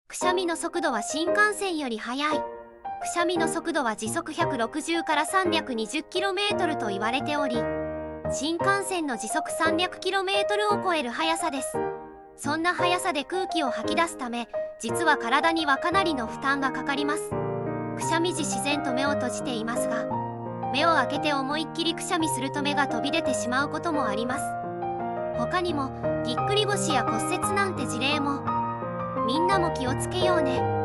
くしゃみの速度は新幹線より速い。くしゃみの速度は時速160から 320km と言われており、新幹線の時速 300km を超える速さです。そんな速さで空気を吐き出すため、実は体にはかなりの負担がかかります。くしゃみ時自然と目を閉じていますが、目を開けて思いっきりくしゃみすると目が飛び出てしまうこともあります。他にもぎっくり腰や骨折なんて事例も。みんなも気をつけようね。